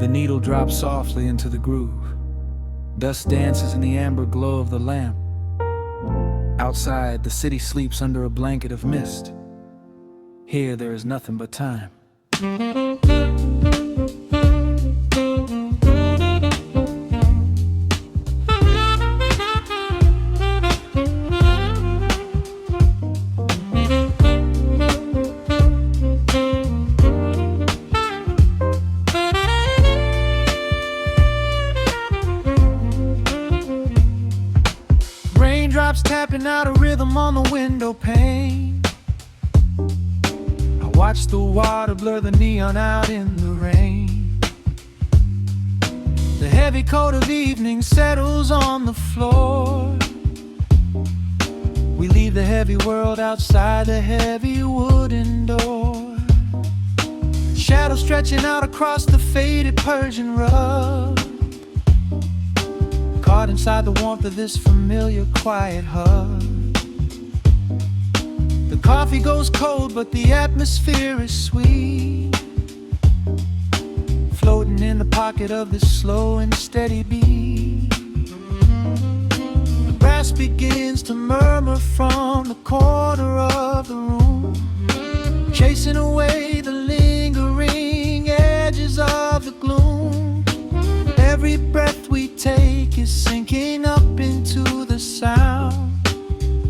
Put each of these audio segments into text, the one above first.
The needle drops softly into the groove. Dust dances in the amber glow of the lamp. Outside, the city sleeps under a blanket of mist. Here, there is nothing but time. Raindrops tapping out a rhythm on the window pane. I watch the water blur the neon out in the rain. The heavy coat of evening settles on the floor. We leave the heavy world outside the heavy wooden door. Shadows stretching out across the faded Persian rug. Caught inside the warmth of this familiar quiet hug. The coffee goes cold, but the atmosphere is sweet. Floating in the pocket of this slow and steady beat. The brass begins to murmur from the corner of the room, chasing away the lingering edges of the gloom. Every breath we take is sinking up into the sound,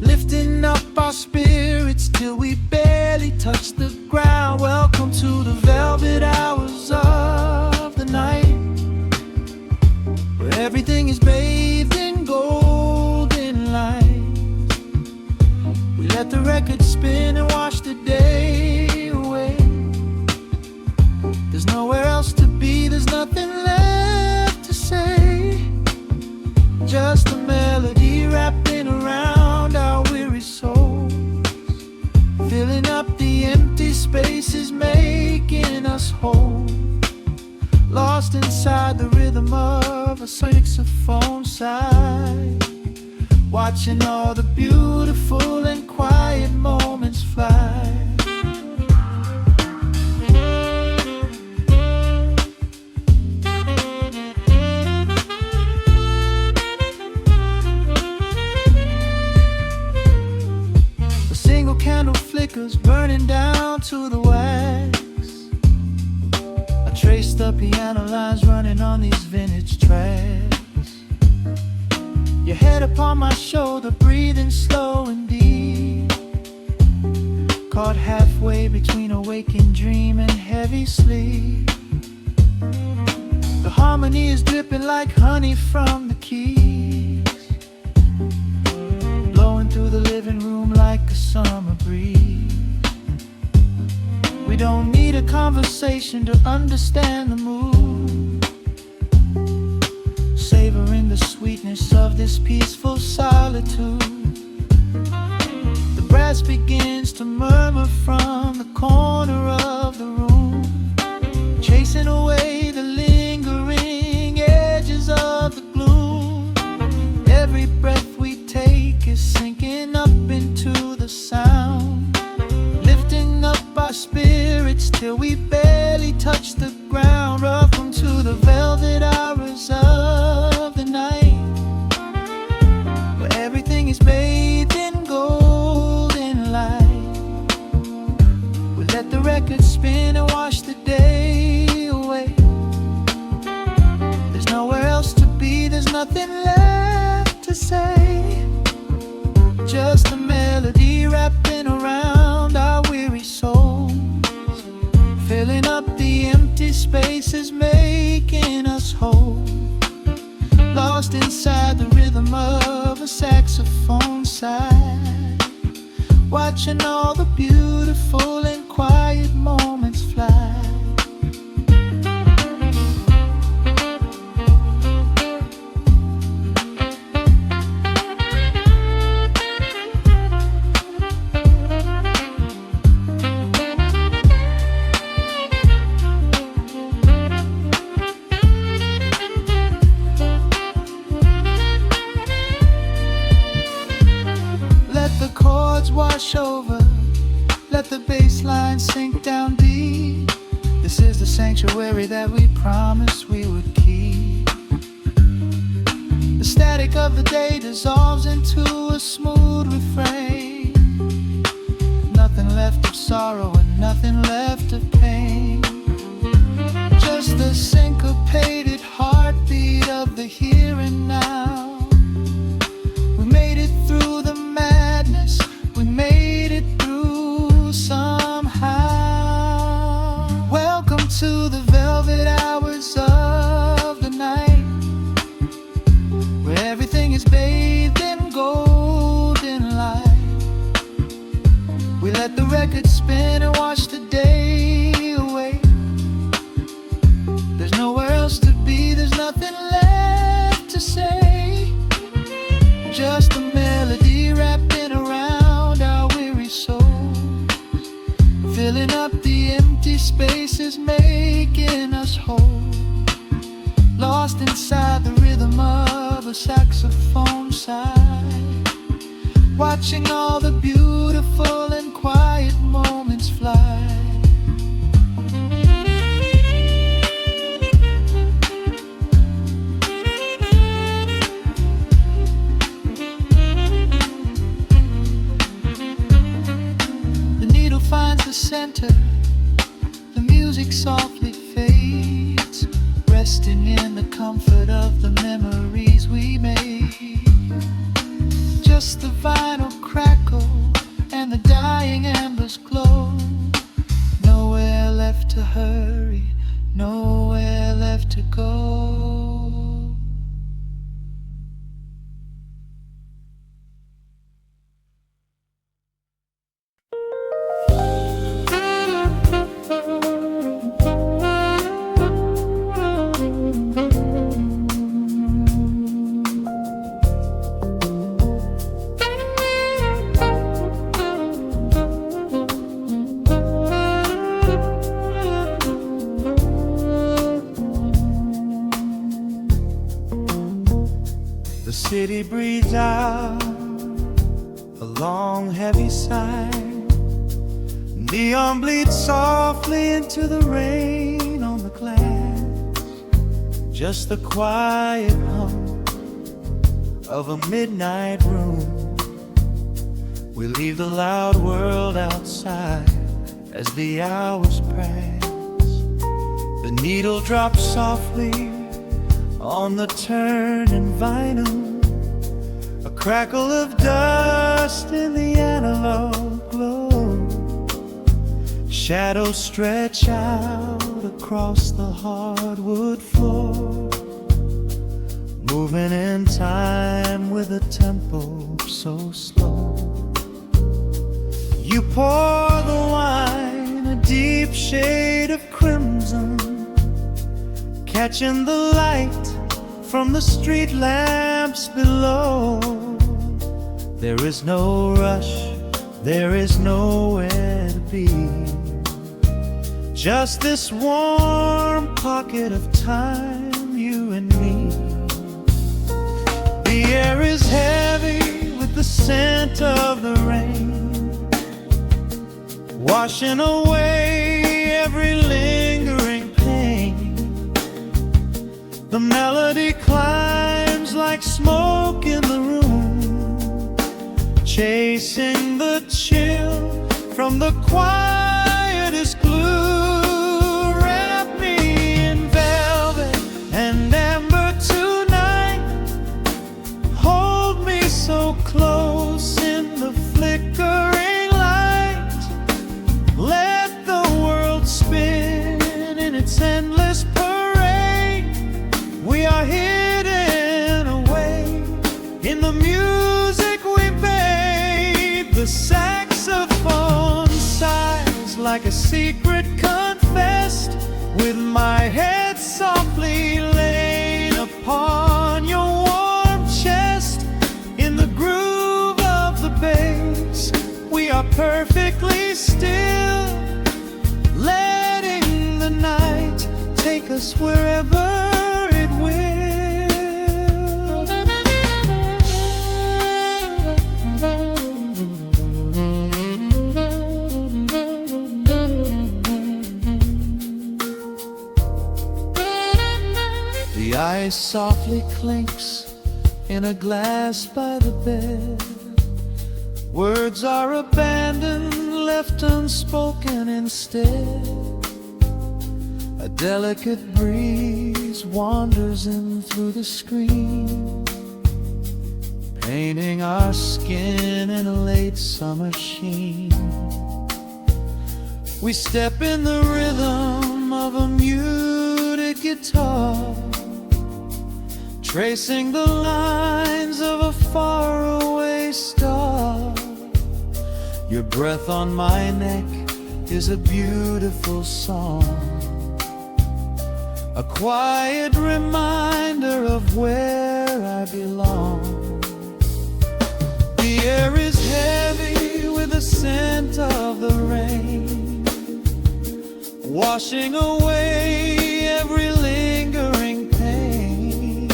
lifting up our spirits till we barely touch the ground. Welcome to the velvet hours of the night, where everything is bathed in golden light. We let the record spin and wash the day away. There's nowhere else to be, there's nothing left to say. Just a melody wrapping around our weary souls, filling up the empty spaces, making us whole. Lost inside the rhythm of a saxophone sigh, watching all the beautiful and quiet moments fly. Candle flickers burning down to the wax. I trace the piano lines running on these vintage tracks. Your head upon my shoulder, breathing slow and deep, caught halfway between a waking dream and heavy sleep. The harmony is dripping like honey from the keys, blowing through the living room like a summer breeze. We don't need a conversation to understand the mood, savoring the sweetness of this peaceful solitude. The brass begins to murmur from the corner of the room, chasing away the lingering edges of the gloom. Every breath we take is sinking up into the sound, lifting up our spirits till we barely touch the ground. Welcome to the velvet hours of the night, where everything is bathed in golden light. We let the record spin and wash the day away. There's nowhere else to be, there's nothing left to say. Just a melody wrapping around our weary souls, filling up the empty spaces, making us whole. Lost inside the rhythm of a saxophone sigh, watching all the beautiful and quiet moments fly. Wash over, let the bass line sink down deep. The This is the sanctuary that we promised we would keep. The static of the day dissolves into a smooth refrain. Nothing left of sorrow and nothing left of pain. Just the syncopated heartbeat of the here and now. We made it through the madness, we made it through somehow. Welcome to the velvet hours of the night, where everything is bathed in golden light. We let the record spin and watch the day away. There's nowhere else to be, there's nothing left to say. Just a melody wrapping around our weary souls, filling up the empty spaces, making us whole. Lost inside the rhythm of a saxophone sigh, watching all the beautiful and quiet moments fly. The needle finds the center, the music softly fades, resting in the comfort of the memories we made. Just the vinyl crackle and the dying embers glow. Nowhere left to hurry, nowhere left to go. The city breathes out a long heavy sigh. Neon bleeds softly into the rain on the glass. Just the quiet hum of a midnight room. We leave the loud world outside as the hours pass. The needle drops softly on the turning vinyl. A crackle of dust in the analog glow. Shadows stretch out across the hardwood floor, moving in time with a tempo so slow. You pour the wine, a deep shade of crimson, catching the light from the street lamps below. There is no rush, there is nowhere to be. Just this warm pocket of time, you and me. The air is heavy with the scent of the rain, washing away every lingering pain. The melody climbs like smoke in the room, chasing the chill from the quietest glue. Wrap me in velvet and amber tonight, hold me so close in the flickering light. Let the world spin in its endless parade. We are hidden away in the music we made. The saxophone sighs like a secret confessed, with my head softly laid upon your warm chest. In the groove of the bass, we are perfectly still, letting the night take us wherever it will. ice softly clinks in a glass by the bed. Words are abandoned, left unspoken instead. A delicate breeze wanders in through the screen, painting our skin in a late summer sheen. We step in the rhythm of a muted guitar, tracing the lines of a faraway star. Your breath on my neck is a beautiful song, a quiet reminder of where I belong. The air is heavy with the scent of the rain, washing away every lingering pain.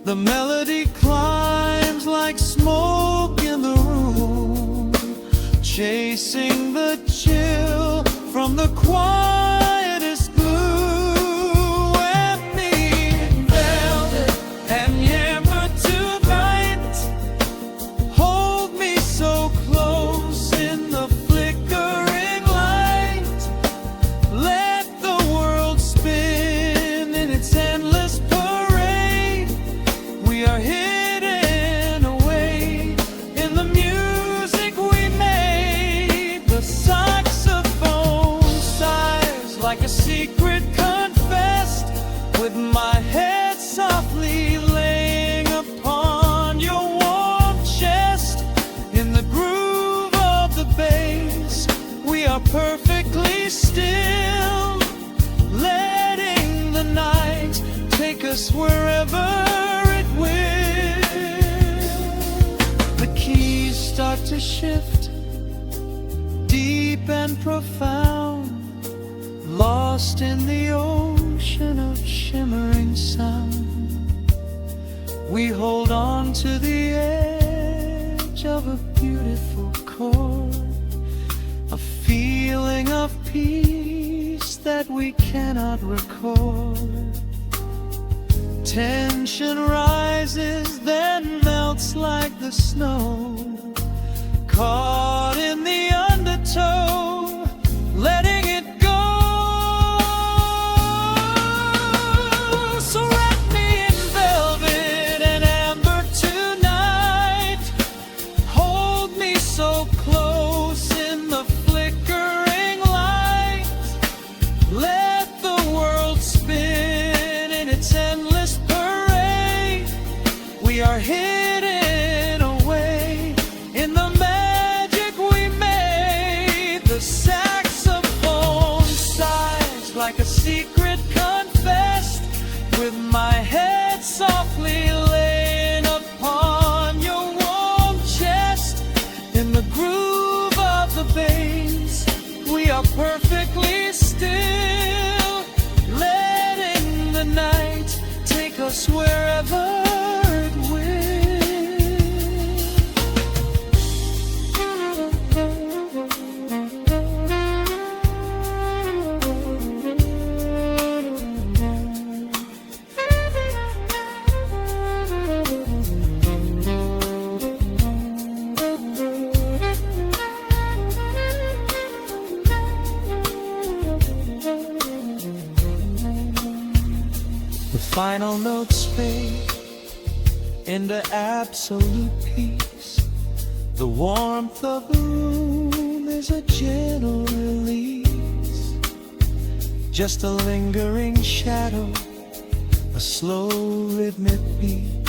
The melody climbs like smoke in the room, chasing the chill from the quietest blue. And me in velvet and amber tonight, hold me so close in the flickering light. Let the world spin in its endless parade. We are hidden away in the music we made. The saxophone sighs like a secret confessed, with my head softly laying upon your warm chest. In the groove of the bass, we are perfectly still, letting the night take us wherever it will. The keys start to shift, deep and profound, lost in the ocean of shimmering sound. We hold on to the edge of a beautiful chord, a feeling of peace that we cannot record. Tension rises, then melts like the snow, caught in the undertow, letting it go. So wrap me in velvet and amber tonight, hold me so close in the flickering light. Let the world spin in its endless parade. We are hidden away in the magic we made. The saxophone sighs like a secret confessed, with my head softly laying upon your warm chest. In the groove of the bass, we are perfectly still, letting the night take us wherever it will. The final notes fade into absolute peace. The warmth of the room is a gentle release, just a lingering shadow, a slow rhythmic beat,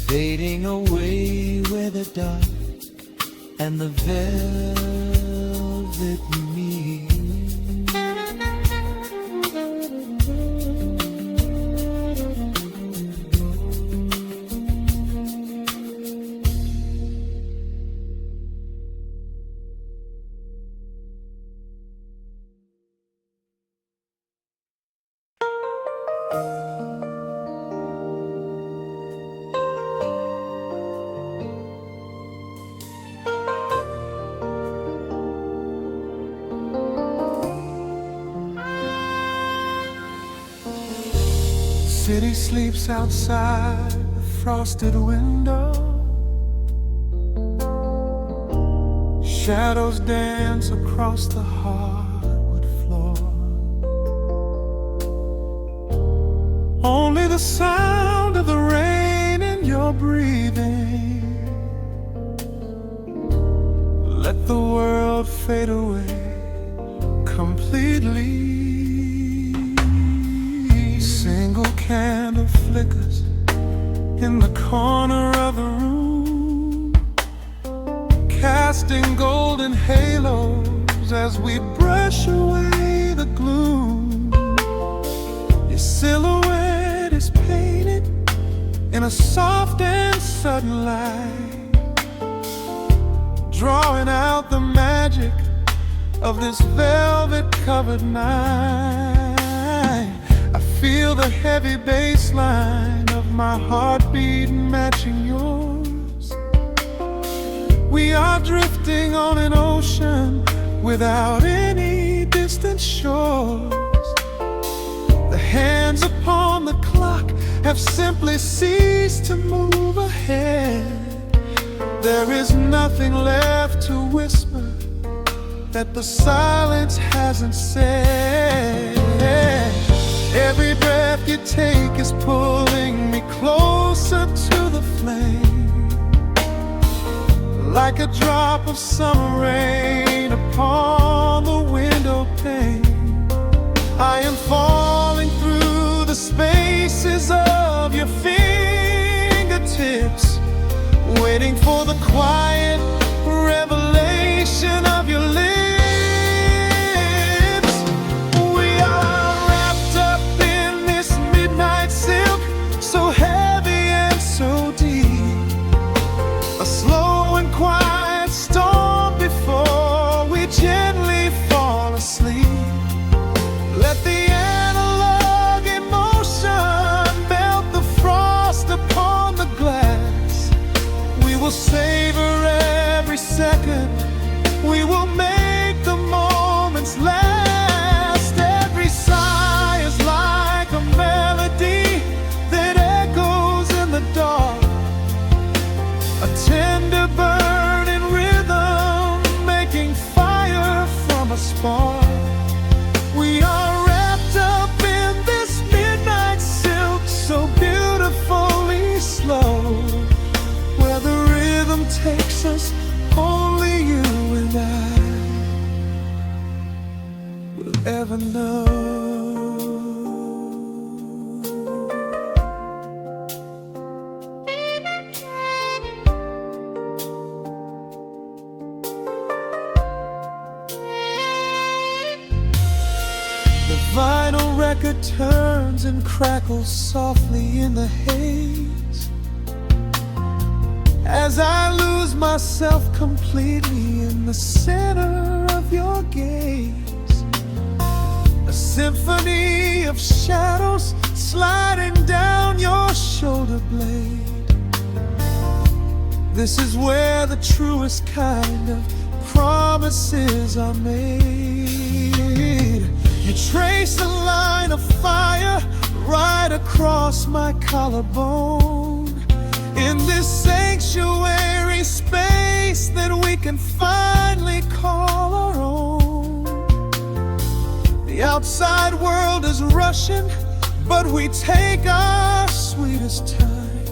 fading away where the dark and the velvet meet. city sleeps outside the frosted window. Shadows dance across the hardwood floor. Only the sound of the rain in your breathing. Let the world fade away completely. Single candle flickers in the corner of the room, casting golden halos as we brush away the gloom. Your silhouette is painted in a soft and sudden light, drawing out the magic of this velvet-covered night. I feel the heavy bass line of my heartbeat matching yours. We are drifting on an ocean without any distant shores. The hands upon the clock have simply ceased to move ahead. There is nothing left to whisper that the silence hasn't said. Every breath you take is pulling me closer to the flame, like a drop of summer rain upon the window pane. I am falling through the spaces of your fingertips, waiting for the quiet revelation of your lips. We are wrapped up in this midnight silk, so heavy and so deep. A slow and quiet storm before we gently fall asleep. Let the analog emotion melt the frost upon the glass. We will savor every second. We will make the moments last. Every sigh is like a melody that echoes in the dark, a tender burning rhythm making fire from a spark. We are wrapped up in this midnight silk, so beautifully slow, where the rhythm takes us, only you and I will ever know. The vinyl record turns and crackles softly in the haze as I lose myself completely in the center of your gaze. A symphony of shadows sliding down your shoulder blade. This is where the truest kind of promises are made. You trace a line of fire right across my collarbone, in this sanctuary space that we can finally call our own. The outside world is rushing, but we take our sweetest time,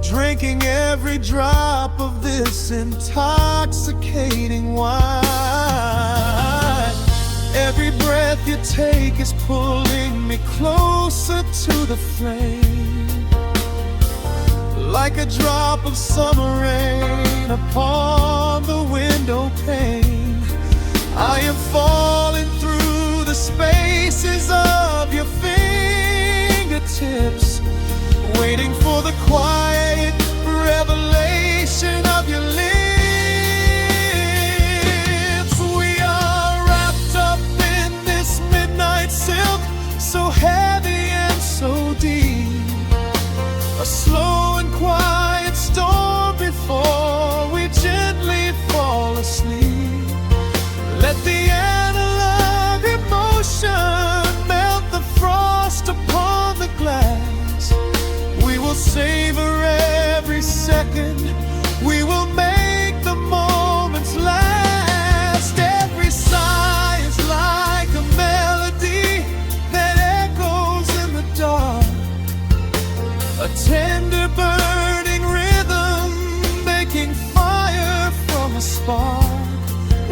drinking every drop of this intoxicating wine. Every breath you take is pulling me closer to the flame, like a drop of summer rain upon the window pane. I am falling through the spaces of your fingertips, waiting for the quiet revelation of your lips. We are wrapped up in this midnight silk, so heavy and so deep. A slow and quiet storm before we gently fall asleep. Let the analog emotion melt the frost upon savor every second. We will make the moments last. Every sigh is like a melody that echoes in the dark. A tender burning rhythm making fire from a spark.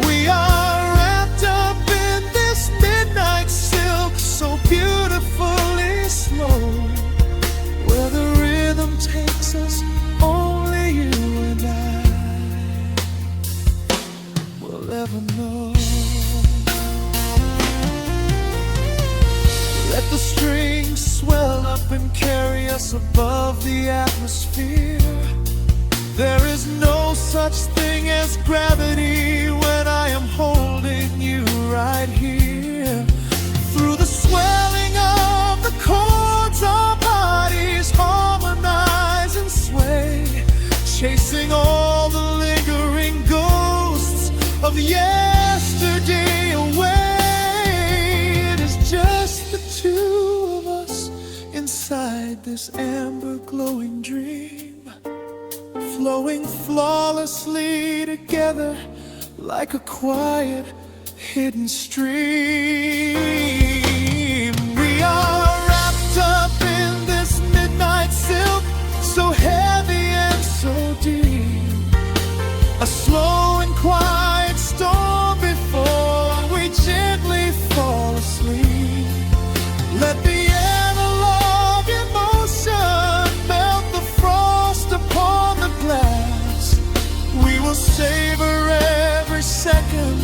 We are wrapped up in this midnight silk, so beautifully slow. Where the rhythm takes us, only you and I will ever know. Let the strings swell up and carry us above the atmosphere. There is no such thing as gravity when I am holding you right here. Through the swelling of the chords, our bodies harmonize and sway, chasing all the lingering ghosts of yesterday away. It is just the two of us inside this amber glowing dream, flowing flawlessly together like a quiet hidden stream. We are wrapped up in this midnight silk, so heavy and so deep. A slow and quiet storm before we gently fall asleep. Let the analog emotion melt the frost upon the glass. We will savor every second.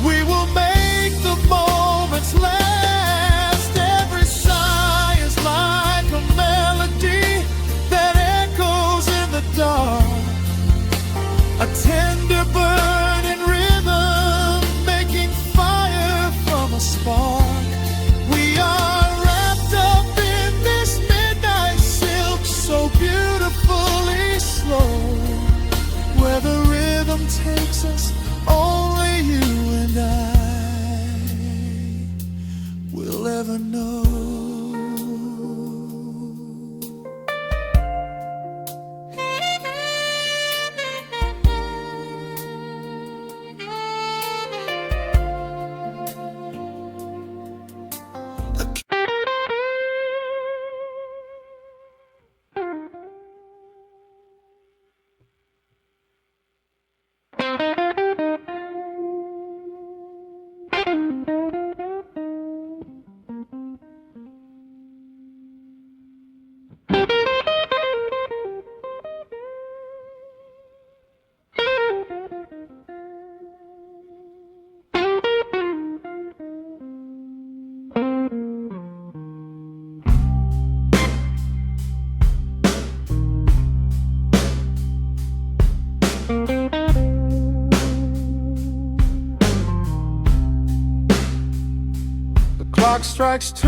We will make the moments last. Every sigh is like a melody that echoes in the dark. A tender burning rhythm making fire from a spark. We are wrapped up in this midnight silk, so beautifully slow. Where the rhythm takes us, only you and I will ever know. Clock strikes 2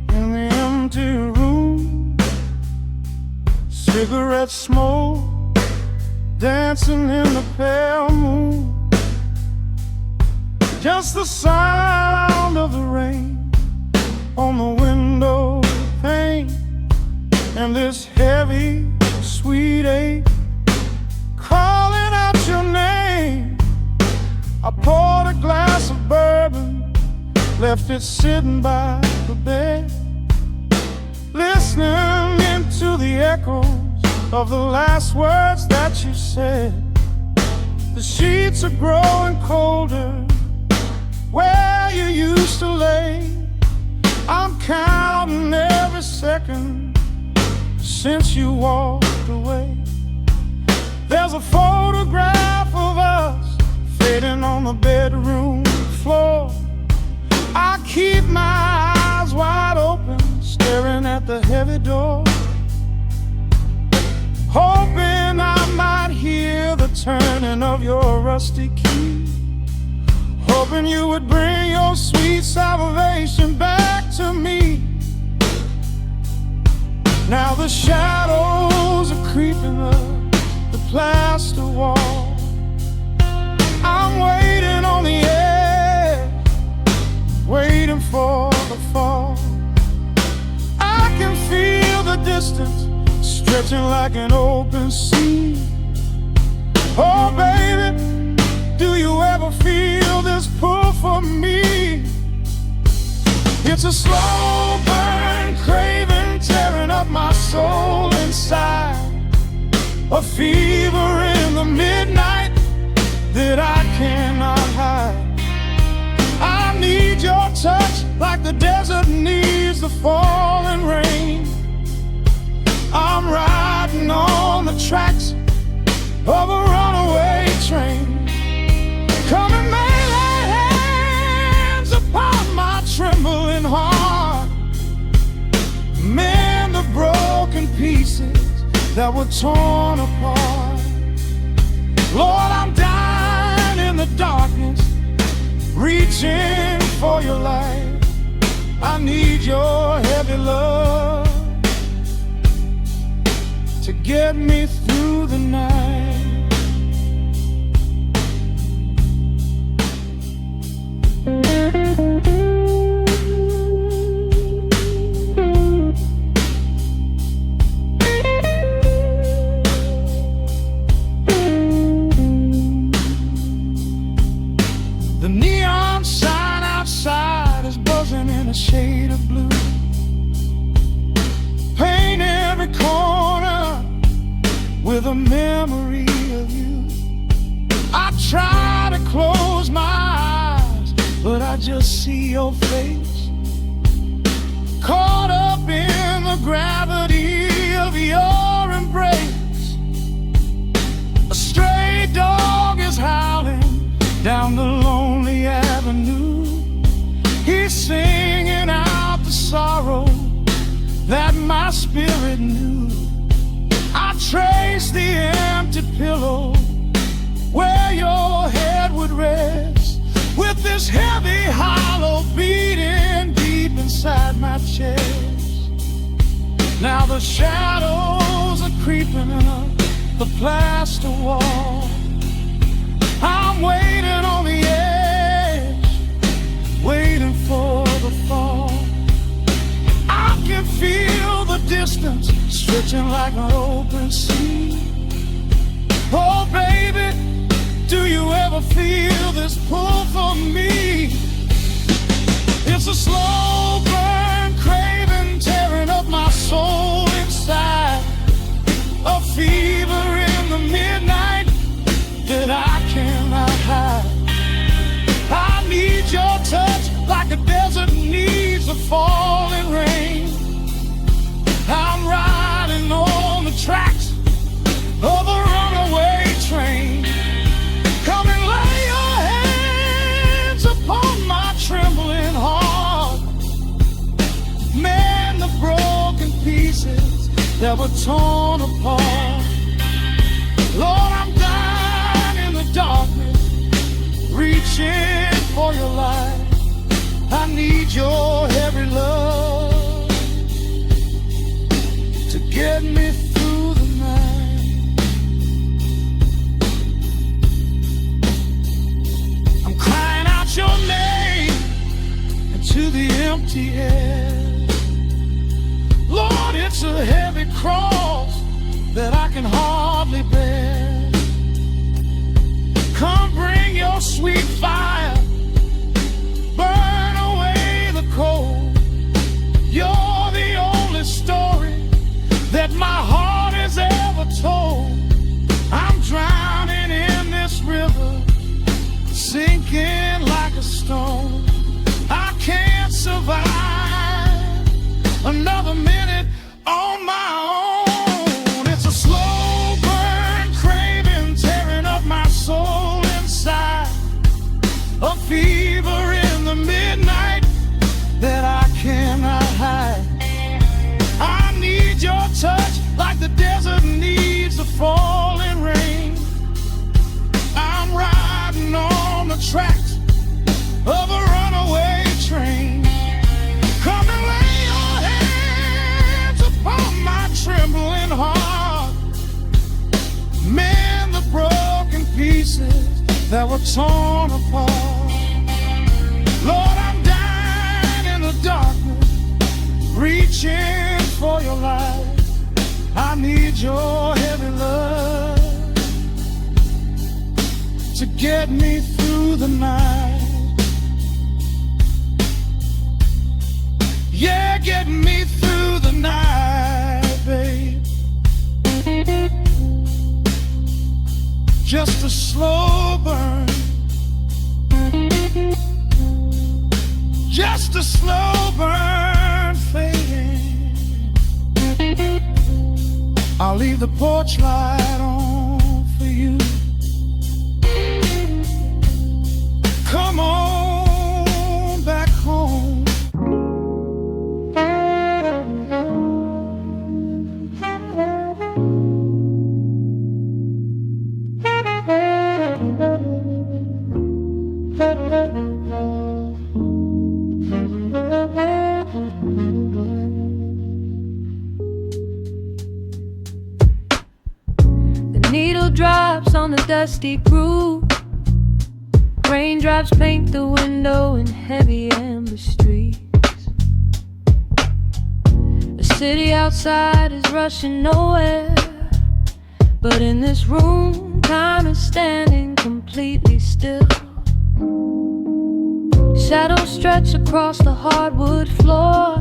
in the empty room. Cigarette smoke dancing in the pale moon. Just the sound of the rain on the window pane, and this heavy, sweet ache calling out your name. I poured a glass of bourbon, left it sitting by the bed, listening into the echoes of the last words that you said. The sheets are growing colder where you used to lay. I'm counting every second since you walked away. There's a photograph of us fading on the bedroom floor. I keep my eyes wide open, staring at the heavy door, hoping I might hear the turning of your rusty key, hoping you would bring your sweet salvation back to me. Now the shadows are creeping up the plaster wall. I'm waiting on the edge, waiting for the fall. I can feel the distance, stretching like an open sea. Oh baby, do you ever feel this pull for me? It's a slow burn craving, tearing up my soul inside. A fever in the midnight that I cannot hide. I need your touch like the desert needs the falling rain. I'm riding on the tracks of a runaway train. Come and lay hands upon my trembling heart. Mend the broken pieces that were torn apart. Lord, I'm dying in the darkness, reaching for your light. I need your heavy love to get me through the night. The neon sign outside is buzzing in a shade of blue. Paint every corner with a memory of you. I try to close my eyes, but I just see your face, caught up in the gravity of your embrace. A stray dog is howling down the lonely avenue. He's singing out the sorrow that my spirit knew. I trace the empty pillow where your head would rest, with this heavy hollow beating deep inside my chest. Now the shadows are creeping up the plaster wall. I'm waiting on the edge, waiting for the fall. I can feel the distance stretching like an open sea. Oh baby, do you ever feel this pull for me? It's a slow burn craving, tearing up my soul inside. A fever in the midnight that I cannot hide. I need your touch like a desert needs a falling rain. I'm riding on the tracks of a runaway train. Come and lay your hands upon my trembling heart. Mend the broken pieces that were torn apart. Lord, I'm dying in the darkness, reaching for your light. I need your heavy love to get me through the night. I'm crying out your name into the empty air. Lord, it's a heavy cross that I can hardly bear. Come bring your sweet fire, burn away the cold. You're the only story that my heart has ever told. I'm drowning in this river, sinking like a stone. I can't survive another minute on my own. It's a slow burn craving, tearing up my soul inside. A fever in the midnight that I cannot hide. I need your touch like the desert needs the falling rain. I'm riding on the tracks of a runaway train. Come and lay your hands upon my trembling heart. Mend the broken pieces that were torn apart. Lord, I'm dying in the darkness, reaching for your light. I need your heavy love to get me through the night. Yeah, get me through the night, babe. Just a slow burn, just a slow burn fading. I'll leave the porch light on for you. Come on back home. The needle drops on the dusty groove. Raindrops paint the window in heavy amber streets. The city outside is rushing nowhere, but in this room, time is standing completely still. Shadows stretch across the hardwood floor,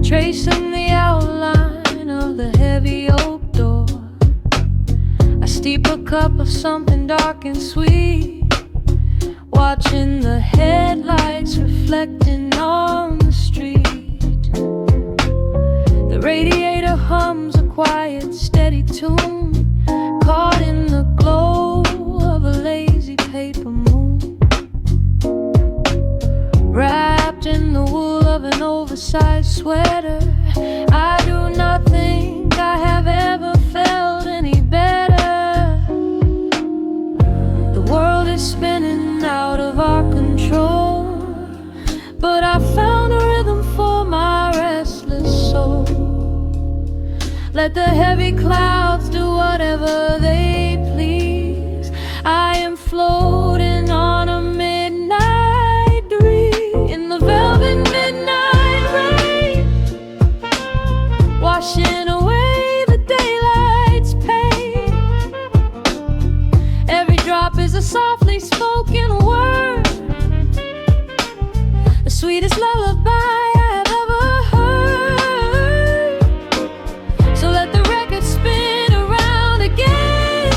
tracing the outline of the heavy oak door. I steep a cup of something dark and sweet, watching the headlights reflecting on the street. The radiator hums a quiet, steady tune, caught in the glow of a lazy paper moon. Wrapped in the wool of an oversized sweater, I do not think I have ever felt any better. The world is spinning out of our control, but I found a rhythm for my restless soul. Let the heavy clouds do whatever they please. I am floating on a midnight breeze in the velvet midnight rain, washing away the daylight's pain. Every drop is a softly spoken word, the sweetest lullaby I have ever heard. So let the record spin around again,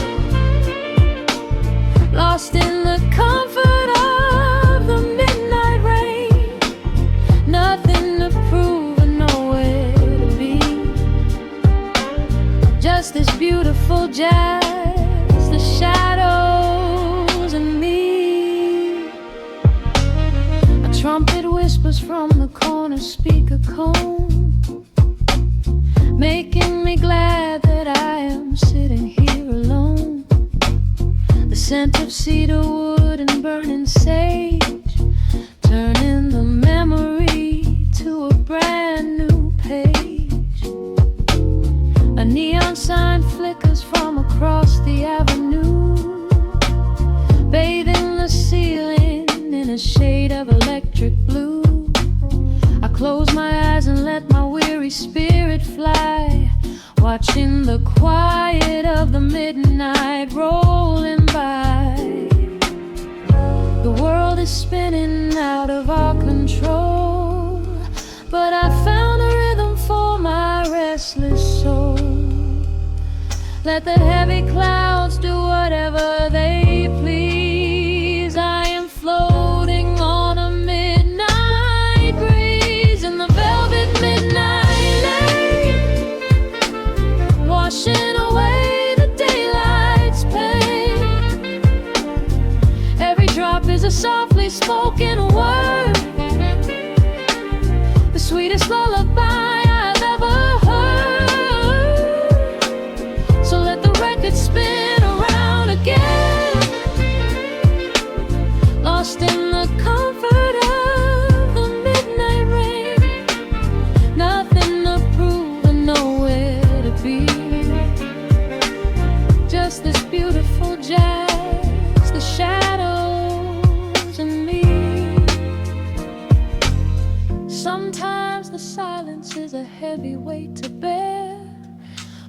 lost in the comfort of the midnight rain. Nothing to prove and nowhere to be, just this beautiful jazz, the shadows and me. A trumpet whispers from the corner speaker cone, making me glad that I am sitting here alone. The scent of cedar wood and burning sage, turning the memory to a brand new page. A neon sign flickers from across the avenue, bathing the ceiling in a shade of electric blue. I close my eyes and let my weary spirit fly, watching the quiet of the midnight rolling by. The world is spinning out of our control, but I found a rhythm for my restless soul. Let the heavy clouds do whatever they please. I am floating on a midnight breeze in the velvet midnight lane, washing away the daylight's pain. Every drop is a softly spoken word, the sweetest lullaby I've ever heard. So let the record spin around again, lost in the comfort of the midnight rain. Nothing to prove and nowhere to be, just this beautiful jazz, the shadows and me. heavy weight to bear.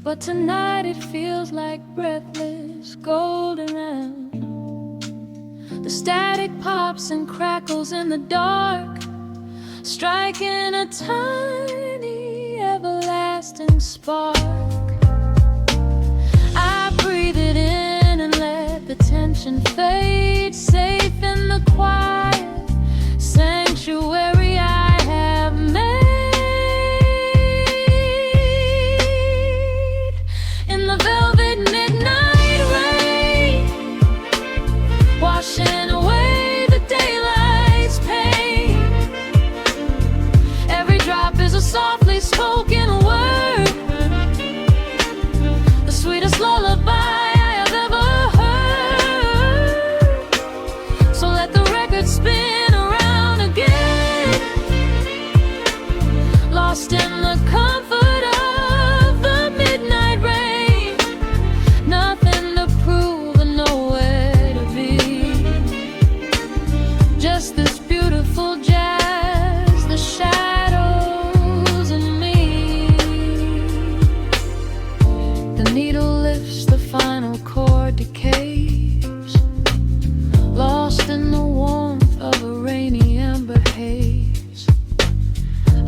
But tonight it feels like breathless golden round. The static pops and crackles in the dark, striking a tiny everlasting spark. I breathe it in and let the tension fade, safe in the quiet sanctuary I have made. In the velvet midnight rain, washing away the daylight's pain. Every drop is a softly spoken word, the sweetest lullaby I have ever heard. So let the record spin around again, lost in the comfort of the midnight rain. Nothing to prove and nowhere to be, just this beautiful jazz, the shadows and me. The needle lifts, the final chord decays, lost in the warmth of a rainy amber haze.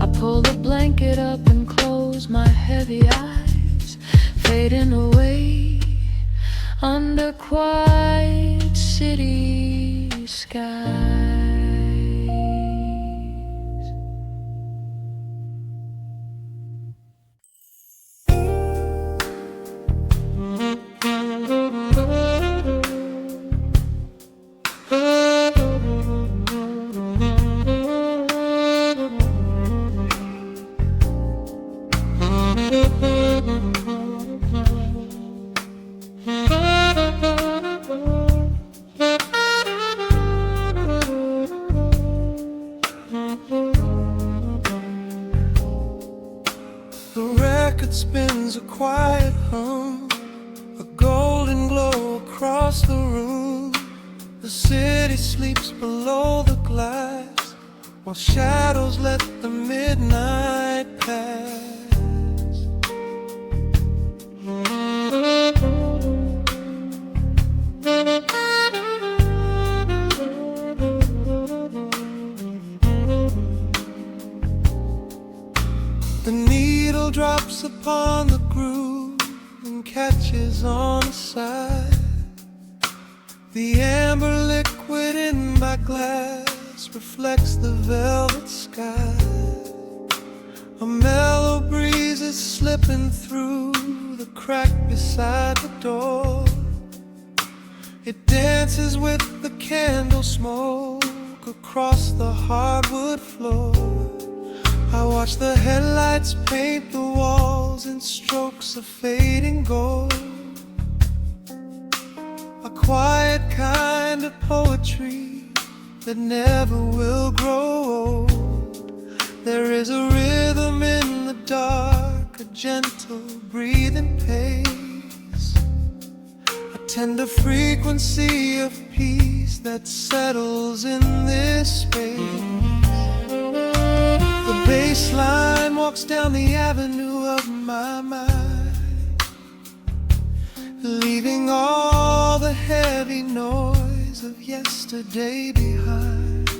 I pull the blanket up and close my heavy eyes, fading away under quiet city skies. The record spins a quiet hum, a golden glow across the room. The city sleeps below the glass, while shadows let the midnight pass. The needle drops upon the groove and catches on the side. The amber liquid in my glass reflects the velvet sky. A mellow breeze is slipping through the crack beside the door. It dances with the candle smoke across the hardwood floor. I watch the headlights paint the walls in strokes of fading gold. A quiet kind of poetry that never will grow old. There is a rhythm in the dark, a gentle breathing pace, a tender frequency of peace that settles in this space. The bassline walks down the avenue of my mind, leaving all the heavy noise of yesterday behind.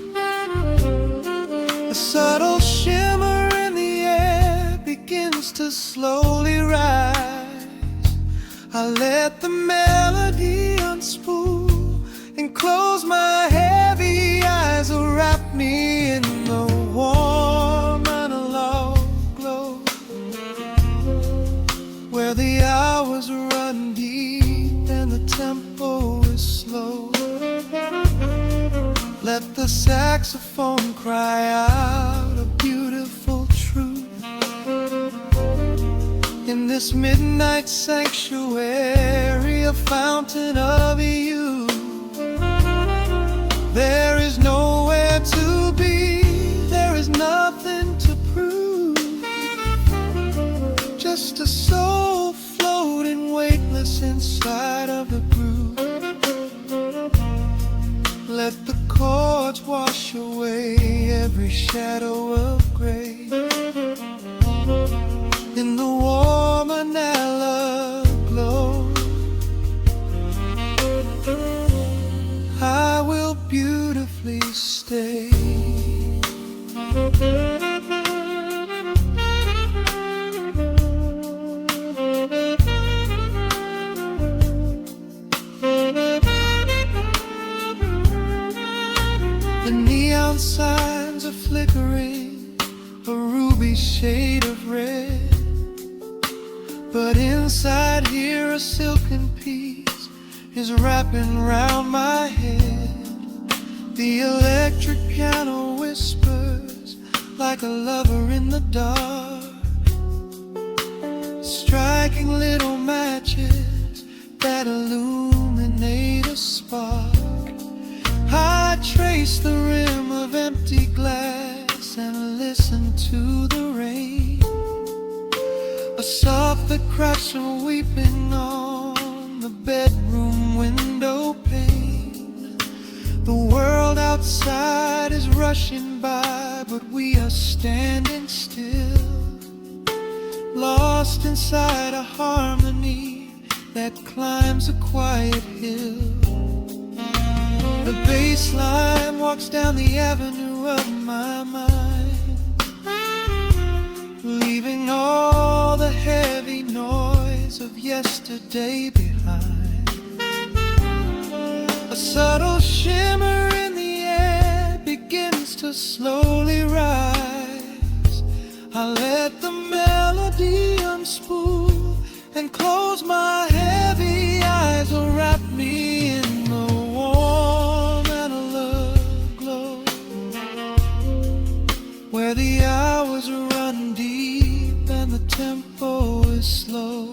A subtle shimmer in the air begins to slowly rise. I let the melody unspool and close my heavy eyes, wrap me in the warm analog glow, where the hours run deep and the tempo is slow. Let the saxophone cry out a beautiful truth in this midnight sanctuary, a fountain of youth. There is nowhere to be, there is nothing to prove, just a soul floating weightless inside of the groove. Let the chords wash away every shadow of gray. in the warm vanilla glow. I will beautifully stay. The neon signs are flickering, a ruby shade of red. But inside here a silken peace is wrapping round my head. The electric piano whispers like a lover in the dark, striking little matches that illuminate a spark. I trace the rim of empty glass and listen to the rain, a soft percussion weeping on the bedroom window pane. The world outside is rushing by, but we are standing still, lost inside a harmony that climbs a quiet hill. The bassline walks down the avenue of my mind, leaving all the heavy noise of yesterday behind. A subtle shimmer in the air begins to slowly rise. I let the melody unspool and close my heavy eyes, will wrap me in the warm analog glow, where the hours run deep and the tempo is slow.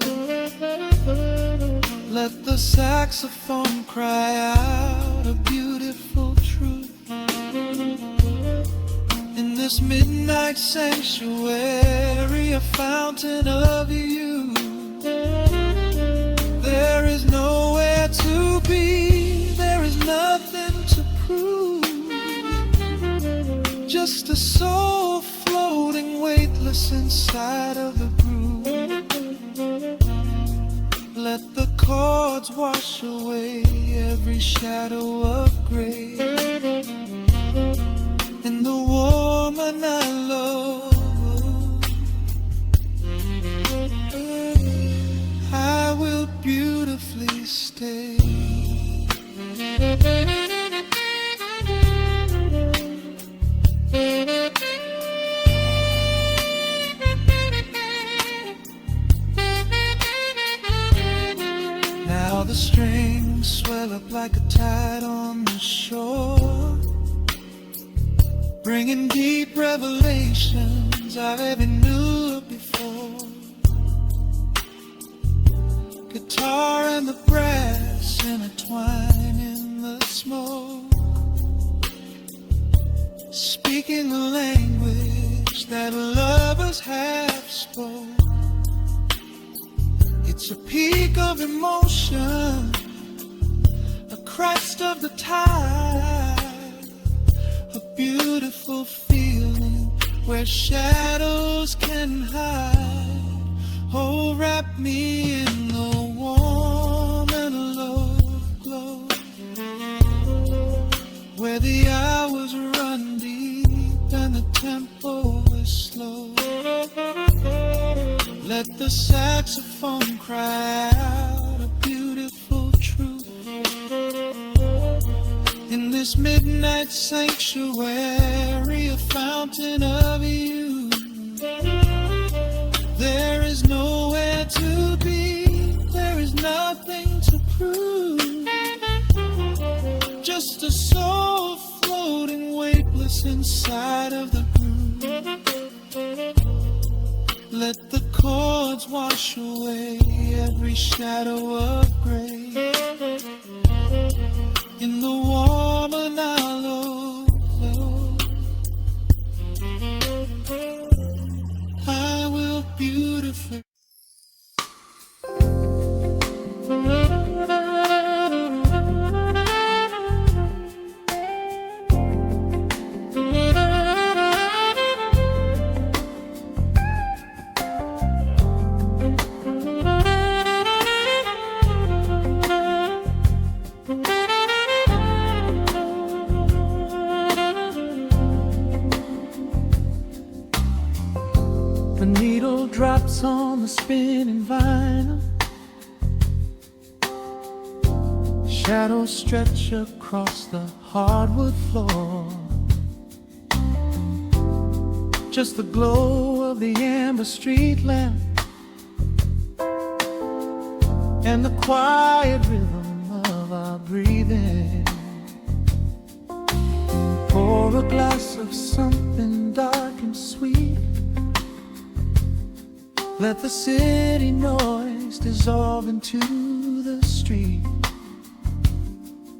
Let the saxophone cry out a beautiful truth in this midnight sanctuary, a fountain of youth. There is nowhere to be, there is nothing to prove, just a soul floating weightless inside of the groove. Let the chords wash away every shadow of gray in the warm and mellow. I will beautifully stay. Now the strings swell up like a tide on the shore, bringing deep revelations I've ever knew before. Guitar and the brass intertwine in the smoke, speaking a language that lovers have spoke. It's a peak of emotion, a crest of the tide, a beautiful feeling where shadows can hide. Oh, wrap me in the warm and low glow, where the hours run deep and the tempo is slow. Let the saxophone cry out a beautiful truth in this midnight sanctuary, a fountain of youth. There is nowhere to be, there is nothing to prove, just a soul floating weightless inside of the groove. Let the chords wash away every shadow of gray in the warm and hollow glow. I will beautifully. dance on the spinning vinyl. Shadows stretch across the hardwood floor. Just the glow of the amber street lamp and the quiet rhythm of our breathing. Pour a glass of something dark and sweet. Let the city noise dissolve into the street.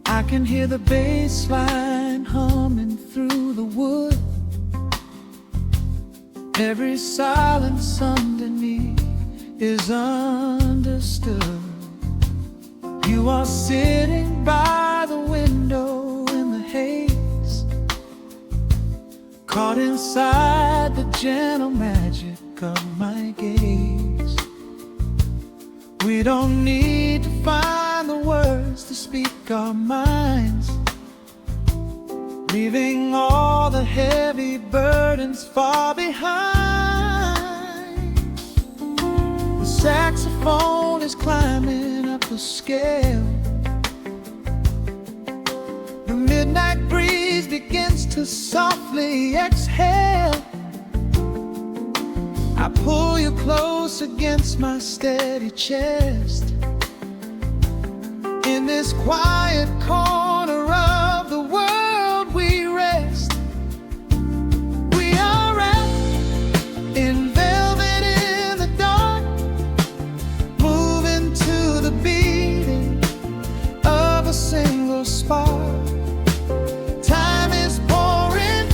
I can hear the bass line humming through the wood. Every silence underneath is understood. You are sitting by the window in the haze, caught inside the gentle magic of my gaze. We don't need to find the words to speak our minds, leaving all the heavy burdens far behind. The saxophone is climbing up the scale. The midnight breeze begins to softly exhale. I pull you close against my steady chest. In this quiet corner of the world we rest. We are wrapped in velvet in the dark, moving to the beating of a single spark. Time is pouring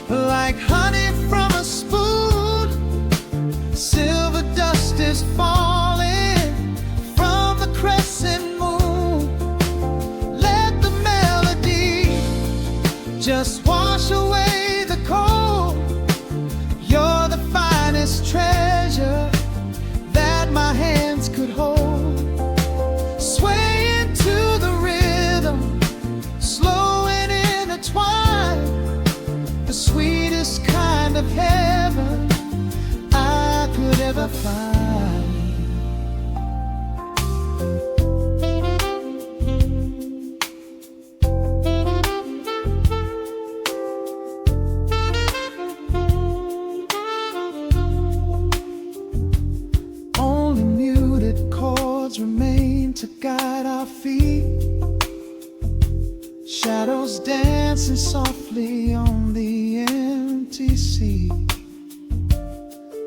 like honey from a spoon. Silver dust is falling from the crescent moon. Let the melody just wash away the cold. You're the finest treasure that my hands could hold. Sway into the rhythm, slow and intertwined. The sweetest kind of heaven I could ever find. Only muted chords remain to guide our feet. Shadows dancing softly on the empty sea.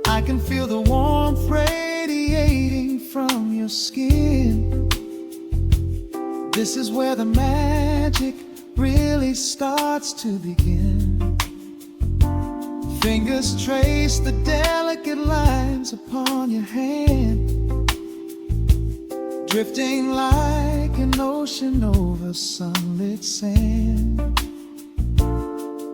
I can feel the warmth radiating from your skin. This is where the magic really starts to begin. Fingers trace the delicate lines upon your hand, drifting like an ocean over sunlit sand.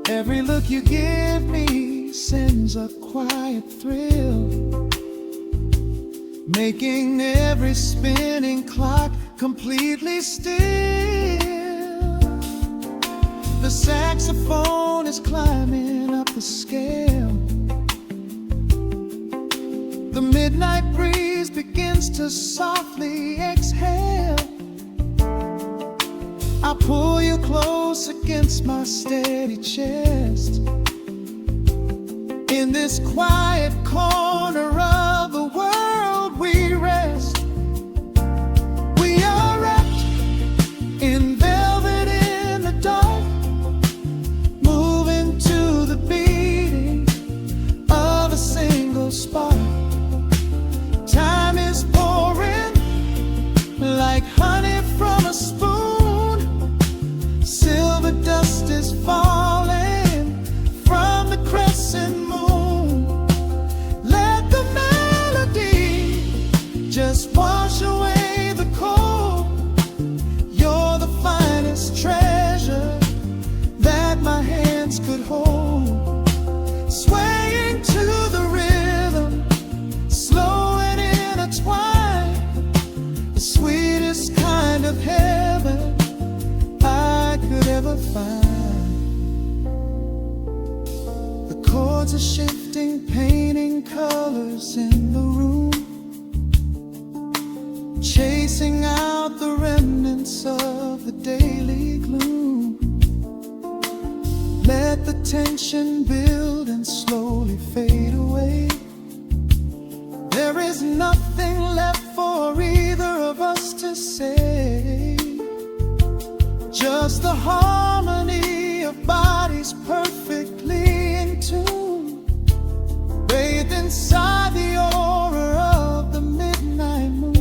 Every look you give me sends a quiet thrill, making every spinning clock completely still. The saxophone is climbing up the scale. The midnight breeze begins to softly exhale. I pull you close against my steady chest. In this quiet corner of the world we rest. We are wrapped in velvet in the dark, moving to the beating of a single spark. Time is pouring like honey from a spoon. Silver dust is falling from the crescent moon. Let the melody just wash away the cold. You're the finest treasure that my hands could hold. Swaying to the rhythm, slow and intertwined. The sweetest kind of heaven I could ever find. The chords are shifting, painting colors in chasing out the remnants of the daily gloom. Let the tension build and slowly fade away. There is nothing left for either of us to say, just the harmony of bodies perfectly in tune, bathed inside the aura of the midnight moon.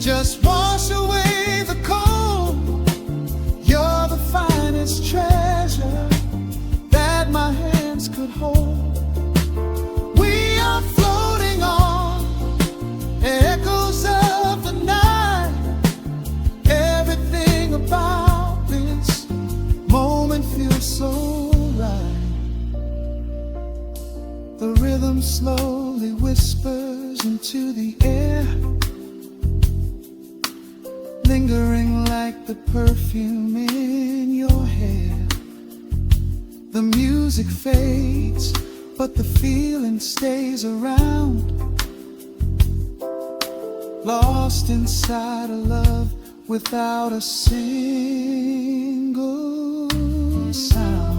Just wash away the cold. You're the finest treasure that my hands could hold. We are floating on echoes of the night. Everything about this moment feels so right. The rhythm slowly whispers into the air, lingering like the perfume in your hair. The music fades, but the feeling stays around, lost inside a love without a single sound.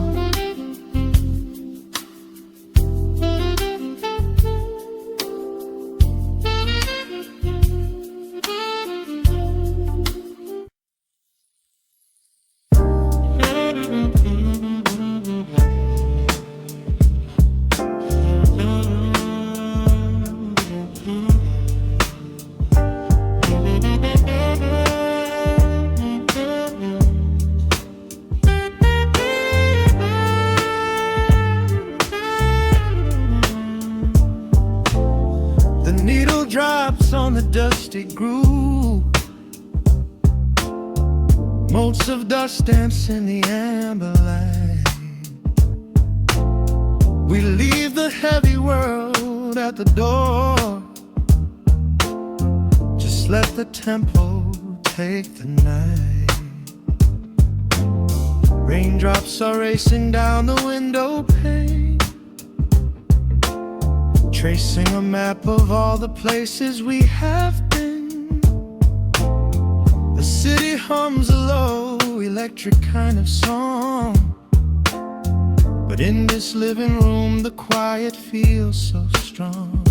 Drops on the dusty groove, motes of dust dance in the amber light. We leave the heavy world at the door, just let the tempo take the night. Raindrops are racing down the window pane, tracing a map of all the places we have been. The city hums a low, electric kind of song, but in this living room the quiet feels so strong.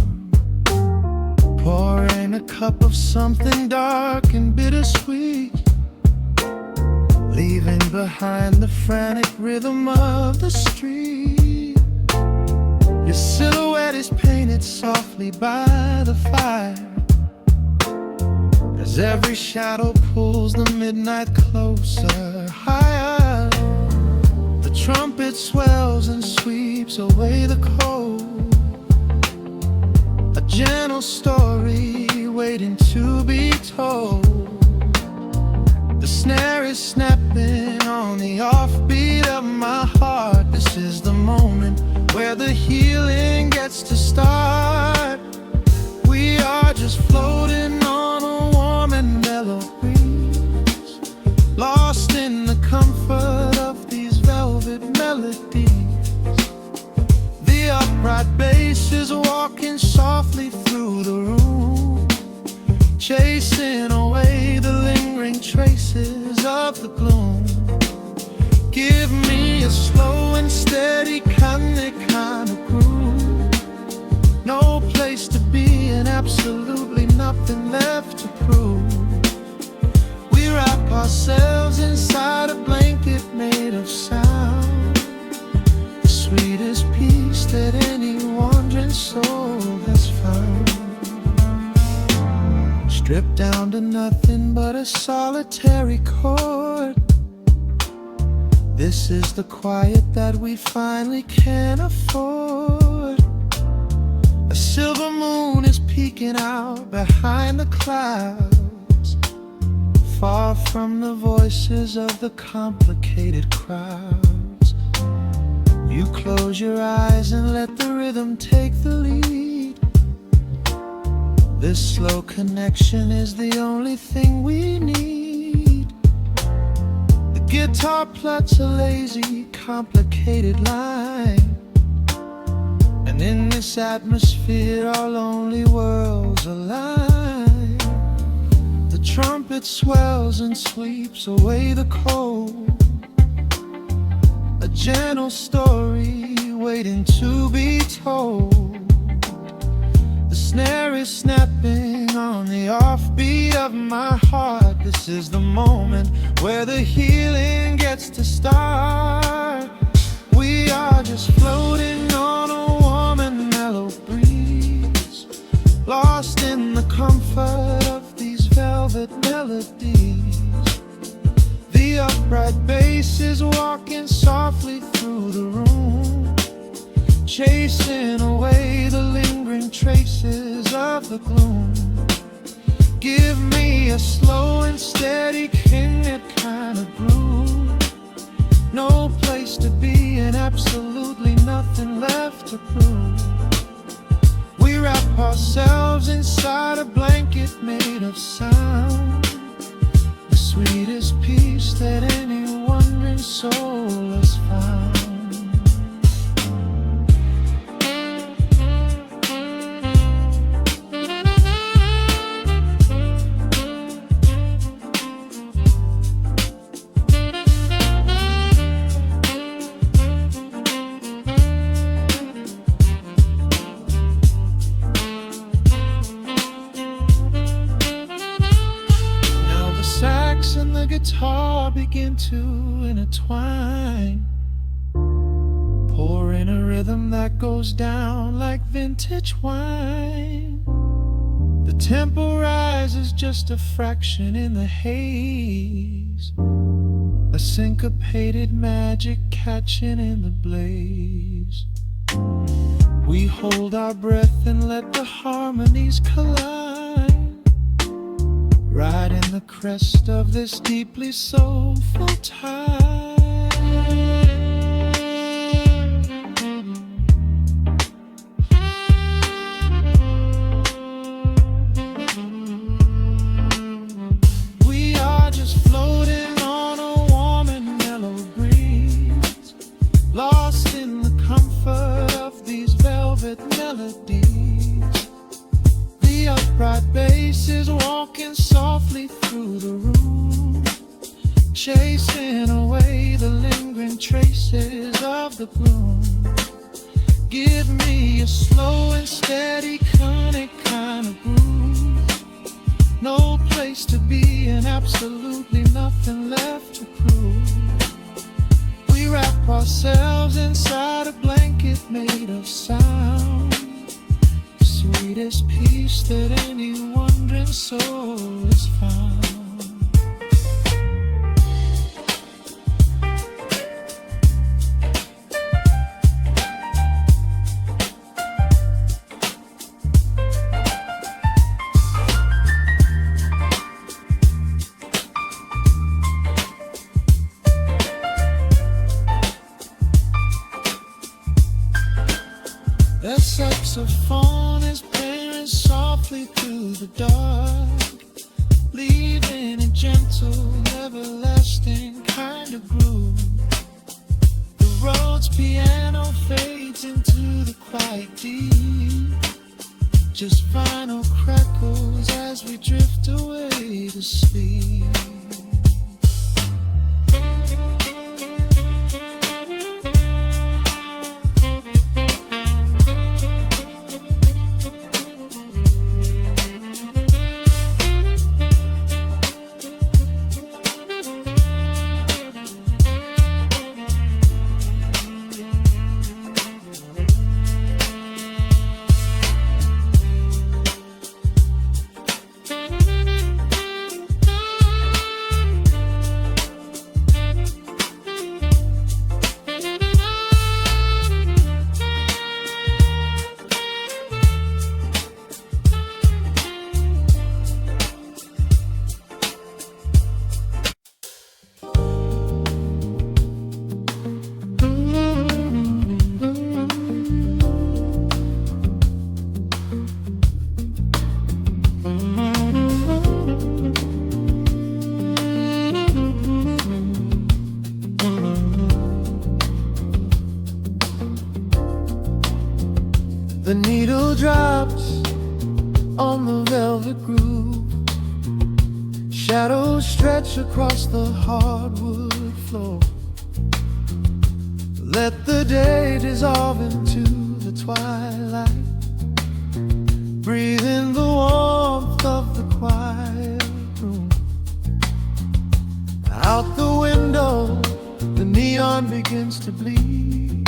Pouring a cup of something dark and bittersweet, leaving behind the frantic rhythm of the street. Your silhouette is painted softly by the fire, as every shadow pulls the midnight closer, higher. The trumpet swells and sweeps away the cold, a gentle story waiting to be told. The snare is snapping on the offbeat of my heart. This is the moment where the healing gets to start. We are just floating on a warm and mellow breeze, lost in the comfort of these velvet melodies. The upright bass is walking softly through the room, chasing away the lingering traces of the gloom. Give me a slow and steady kind of groove, no place to be and absolutely nothing left to prove. We wrap ourselves inside a blanket stripped down to nothing but a solitary chord. This is the quiet that we finally can afford. A silver moon is peeking out behind the clouds, far from the voices of the complicated crowds. You close your eyes and let the rhythm take the lead. This slow connection is the only thing we need. The guitar plucks a lazy, complicated line, and in this atmosphere our lonely worlds align. The trumpet swells and sweeps away the cold, a gentle story waiting to be told. The snare is snapping on the offbeat of my heart. This is the moment where the healing gets to start. We are just floating on a warm and mellow breeze, lost in the comfort of these velvet melodies. The upright bass is walking softly through the room, chasing away the lingering traces of the gloom. Give me a slow and steady kinglet kind of groove. No place to be and absolutely nothing left to prove. We wrap ourselves inside a blanket made of sound, the sweetest peace that any wandering soul has found. And the guitar begin to intertwine, pouring a rhythm that goes down like vintage wine. The tempo rises just a fraction in the haze, a syncopated magic catching in the blaze. We hold our breath and let the harmonies collide, riding the crest of this deeply soulful tide. We are just floating on a warm and mellow breeze, lost in the comfort of these velvet melodies. The upright bass is walking softly through the room, chasing away the lingering traces of the gloom. Give me a slow and steady conic kind of groove. No place to be and absolutely nothing left to prove. We wrap ourselves inside a blanket made of sound, sweetest peace that any wandering soul has found. The saxophone is playing softly through the dark, leaving a gentle, everlasting kind of groove. The Rhodes piano fades into the quiet deep, just vinyl crackles as we drift away to sleep. Shadows stretch across the hardwood floor. Let the day dissolve into the twilight. Breathe in the warmth of the quiet room. Out the window, the neon begins to bleed.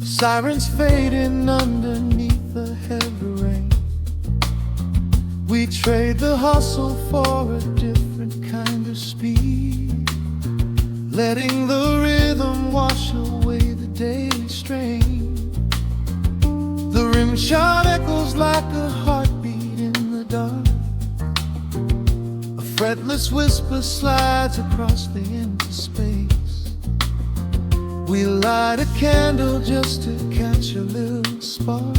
Sirens fading underneath the heavy rain. We trade the hustle for a different kind of speed, letting the rhythm wash away the daily strain. The rim shot echoes like a heartbeat in the dark. A fretless whisper slides across the empty space. We light a candle just to catch a little spark,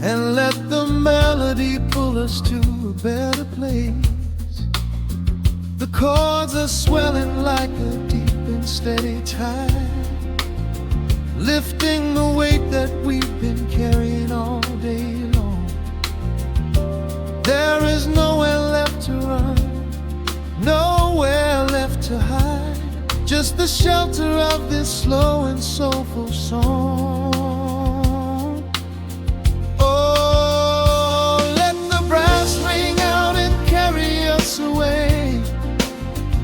and let the melody pull us to a better place. The chords are swelling like a deep and steady tide, lifting the weight that we've been carrying all day long. There is nowhere left to run, nowhere left to hide, just the shelter of this slow and soulful song. Oh, let the brass ring out and carry us away,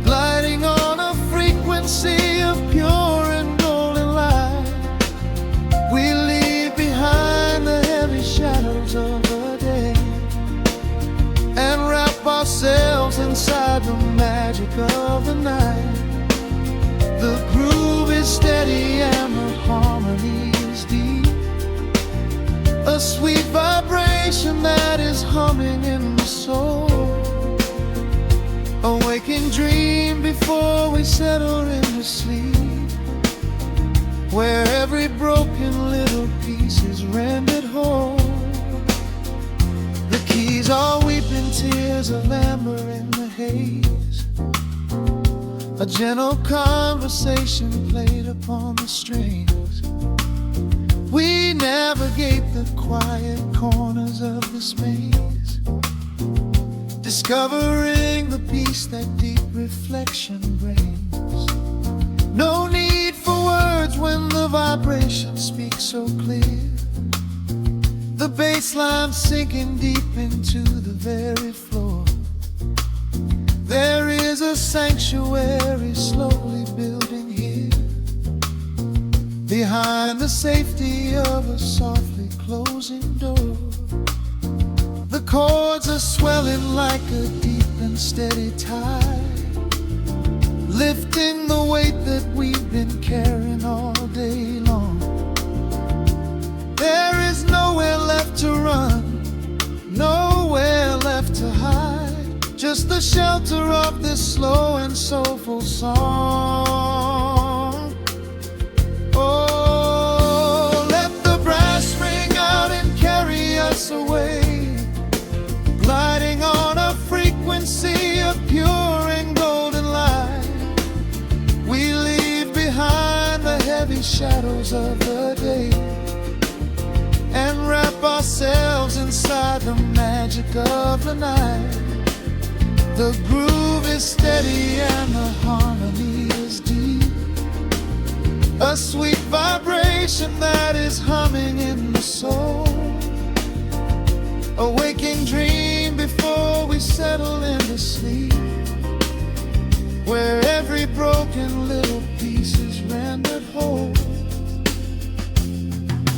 gliding on a frequency of pure and golden light. We leave behind the heavy shadows of the day and wrap ourselves inside the magic of the night. The groove is steady and the harmony is deep, a sweet vibration that is humming in the soul. A waking dream before we settle into sleep, where every broken little piece is rendered whole. The keys are weeping tears of amber in the haze, a gentle conversation played upon the strings. We navigate the quiet corners of this maze, discovering the peace that deep reflection brings. No need for words when the vibration speaks so clear. The bassline sinking deep into the very floor. There is a sanctuary slowly building here, behind the safety of a softly closing door. The chords are swelling like a deep and steady tide, lifting the weight that we've been carrying all day long. There is nowhere left to run, nowhere left to hide, just the shelter of this slow and soulful song. Oh, let the brass ring out and carry us away, gliding on a frequency of pure and golden light. We leave behind the heavy shadows of the day and wrap ourselves inside the magic of the night. The groove is steady and the harmony is deep, a sweet vibration that is humming in the soul. A waking dream before we settle into sleep, where every broken little piece is rendered whole.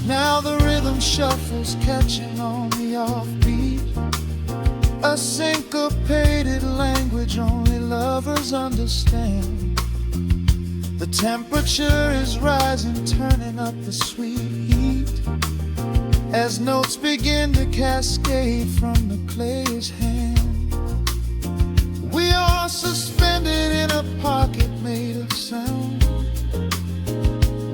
Now the rhythm shuffles, catching on the offbeat, a syncopated language only lovers understand. The temperature is rising, turning up the sweet heat, as notes begin to cascade from the clay's hand. We are suspended in a pocket made of sound,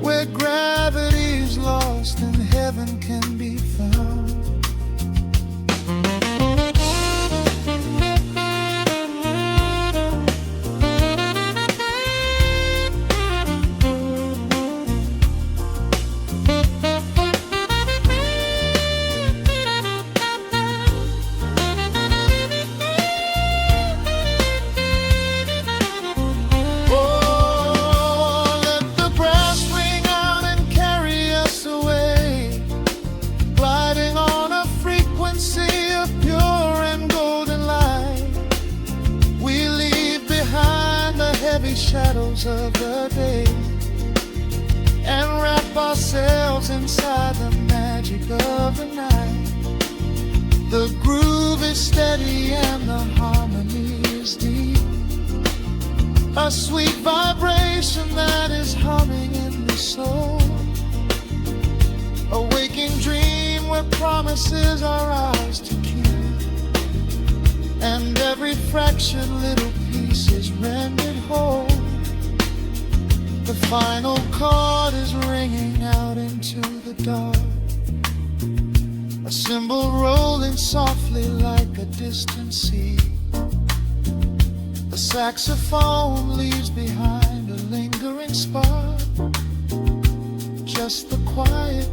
where gravity is lost and heaven can be found. heavy shadows of the day and wrap ourselves inside the magic of the night. The groove is steady and the harmony is deep, a sweet vibration that is humming in the soul, a waking dream where promises are ours to keep, and every fractured little piece is rendered whole. The final chord is ringing out into the dark, a cymbal rolling softly like a distant sea. The saxophone leaves behind a lingering spark, just the quiet,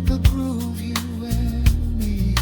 the groove, you and me.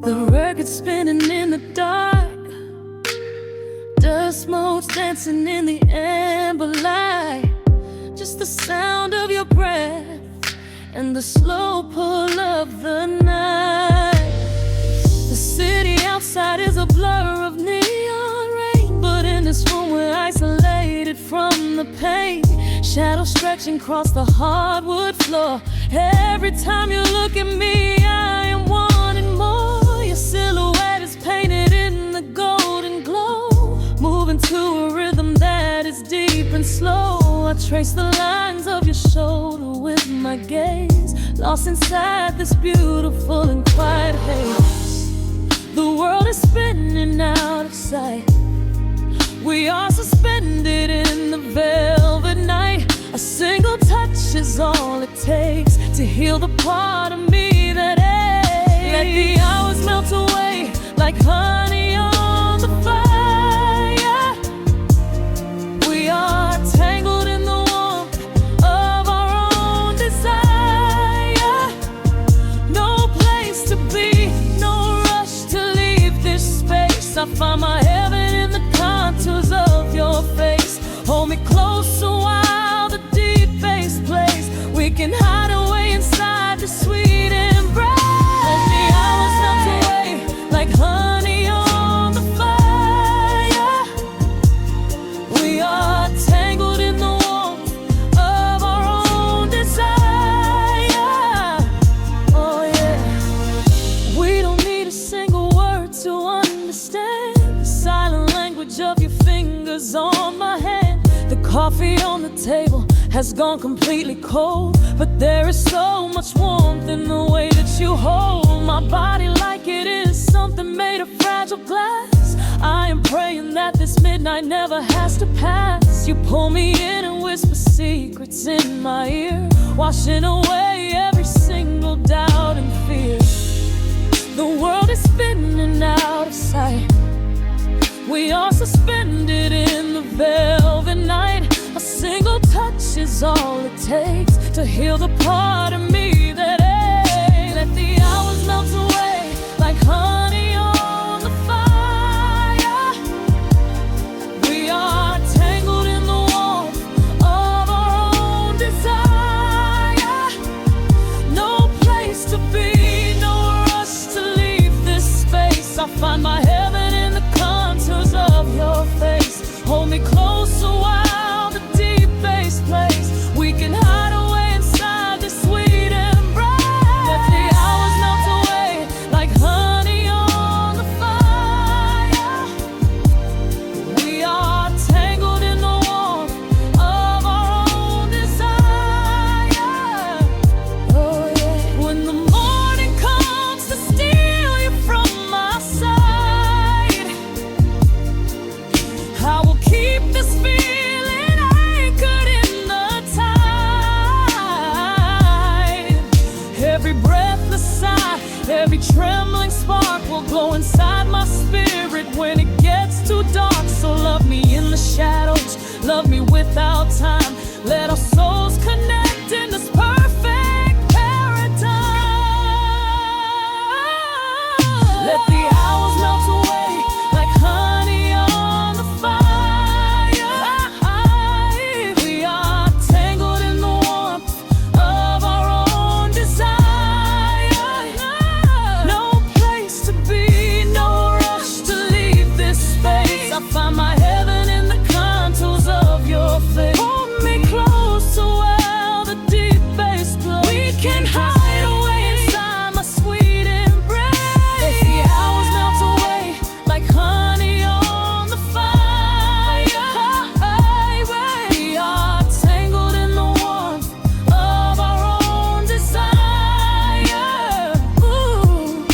The record's spinning in the dark, dust motes dancing in the amber light. Just the sound of your breath and the slow pull of the night. The city outside is a blur of neon rain, but in this room we're isolated from the pain. Shadows stretching across the hardwood floor. Every time you look at me, I am wanting more. Your silhouette is painted in the golden glow, moving to a rhythm that is deep and slow. I trace the lines of your shoulder with my gaze, lost inside this beautiful and quiet haze. The world is spinning out of sight. We are suspended in the velvet night. A single touch is all it takes to heal the part of me that aches. Let the hours melt away like honey on the fire. We are tangled in the warmth of our own desire. No place to be, no rush to leave this space. I find my heaven in the contours of your face. Hold me close while the deep bass plays. We can hide away inside the sweet embrace. Let the hours melt away like honey on the fire. We are tangled in the warmth of our own desire. Oh yeah. We don't need a single word to understand the silent language of your fingers on my hand. The coffee on the table has gone completely cold, but there is so much warmth in the way that you hold my body like it is something made of fragile glass. I am praying that this midnight never has to pass. You pull me in and whisper secrets in my ear, washing away every single doubt and fear. The world is spinning out of sight. We are suspended in the velvet night. A single touch is all it takes to heal the part of me that aches. Let the hours melt away like honey on the fire. We are tangled in the warmth of our own desire. No place to be, no rush to leave this space. I find my heaven in the contours of your face. Hold me closer while the deep bass plays. We can hide away inside this sweet embrace. Let the hours melt away like honey on the fire. glow inside my spirit when it gets too dark. So love me in the shadows, love me without time. Let our souls connect in this perfect paradise. Let the hours melt away like honey on the fire. We are tangled in the warmth of our own desire. No place to be, no rush to leave this space. I find my heaven in the contours of your face. Hold me close so well the deep bass blows. We can hide away inside my sweet embrace. Let the hours melt away like honey on the fire. We are tangled in the warmth of our own desire. Ooh,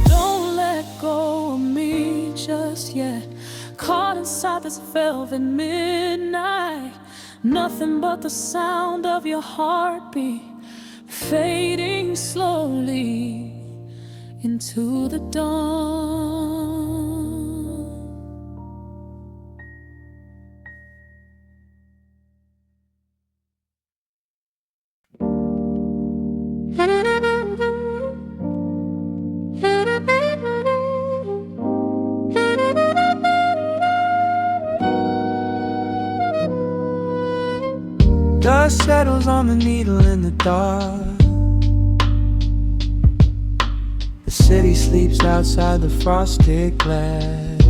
don't let go of me just yet. Caught inside this velvet midnight. Nothing but the sound of your heartbeat fading slowly into the dawn. Dust settles on the needle in the dark. The city sleeps outside the frosted glass.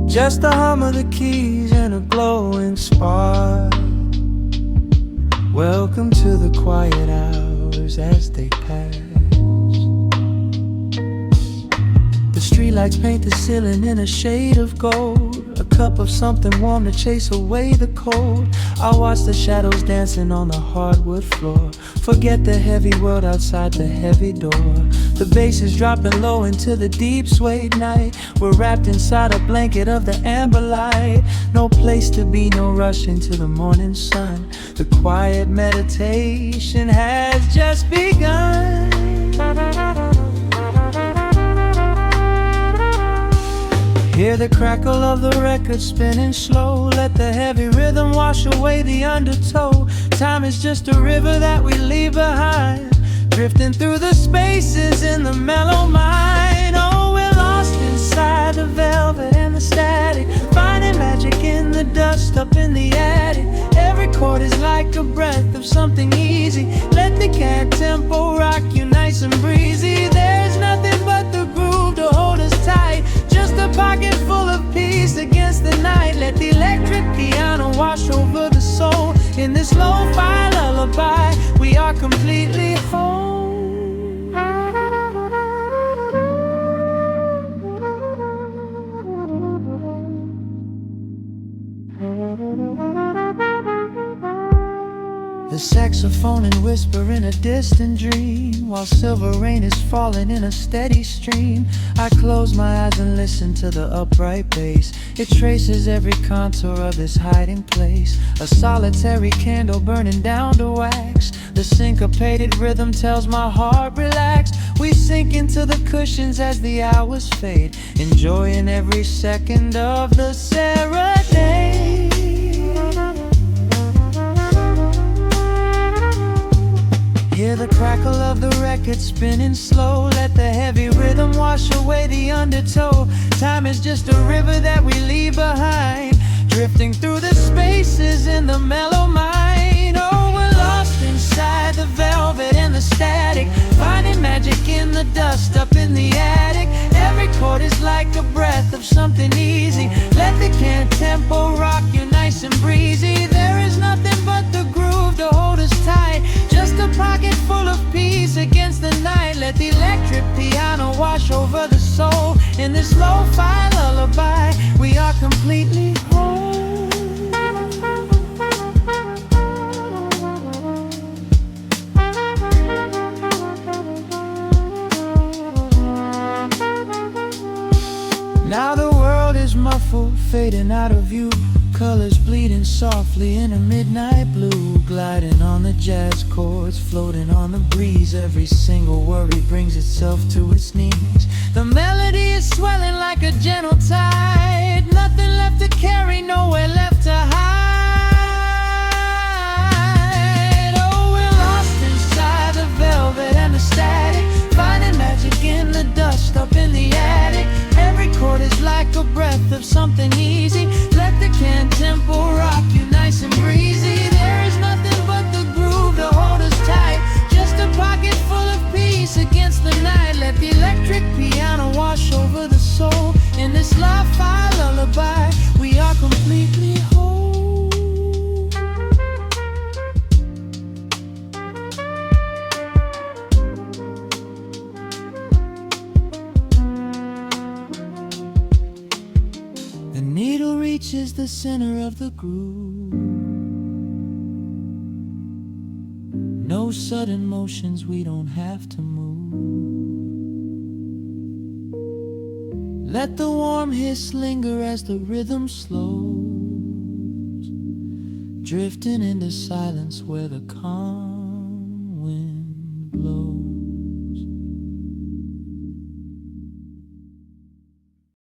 Just the hum of the keys and a glowing spark. Welcome to the quiet hours as they pass. The streetlights paint the ceiling in a shade of gold. A cup of something warm to chase away the cold. I watch the shadows dancing on the hardwood floor. Forget the heavy world outside the heavy door. The bass is dropping low into the deep suede night. We're wrapped inside a blanket of the amber light. No place to be, no rush into the morning sun. The quiet meditation has just begun. Hear the crackle of the record spinning slow. Let the heavy rhythm wash away the undertow. Time is just a river that we leave behind, drifting through the spaces in the mellow mind. Oh, we're lost inside the velvet and the static, finding magic in the dust up in the attic. Every chord is like a breath of something easy. Let the cat tempo rock you nice and breezy. There's nothing but the groove to hold us tight. Just a pocket full of peace against the night. Let the electric piano wash over the soul. In this lo-fi lullaby, we are completely whole. The saxophone and whisper in a distant dream, while silver rain is falling in a steady stream. I close my eyes and listen to the upright bass. It traces every contour of this hiding place. A solitary candle burning down to wax. The syncopated rhythm tells my heart relax. We sink into the cushions as the hours fade, enjoying every second of the serenade. Hear the crackle of the record spinning slow. Let the heavy rhythm wash away the undertow. Time is just a river that we leave behind, drifting through the spaces in the mellow mind. Oh, we're lost inside the velvet and the static, finding magic in the dust up in the attic. Every chord is like a breath of something easy. Let the can tempo rock you nice and breezy. There is nothing but the groove to hold us tight. Just a pocket full of peace against the night. Let the electric piano wash over the soul. In this lo-fi lullaby, we are completely whole. Now the world is muffled, fading out of view. colors bleeding softly in a midnight blue, gliding on the jazz chords, floating on the breeze. Every single worry brings itself to its knees. The melody is swelling like a gentle tide, nothing left to carry, nowhere left to hide. Oh, we're lost inside the velvet and the static, finding magic in the dust up in the attic. Every chord is like a breath of something easy. Let the can tempo rock you nice and breezy. There is nothing but the groove to hold us tight, just a pocket full of peace against the night. Let the electric piano wash over the soul. In this lo-fi lullaby, we are completely whole. The needle reaches the center of the groove. No sudden motions, we don't have to move. Let the warm hiss linger as the rhythm slows, drifting into silence where the calm wind blows.